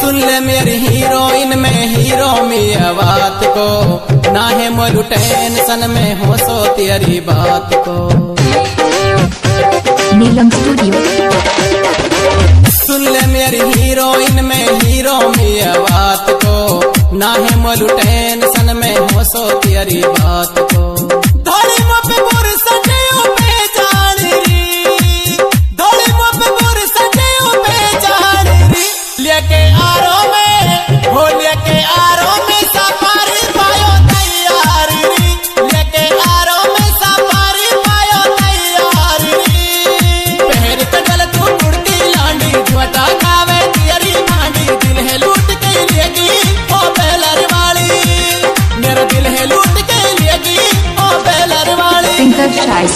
सुन ले मेरी हीरोइन में हीरो मिया बात को, ना है मोलू टेंशन में हो सो तेरी बात को। नीलम स्टूडियो। सुन ले मेरी हीरोइन में हीरो मिया बात को, ना है मोलू टेंशन में हो सो तेरी बात को।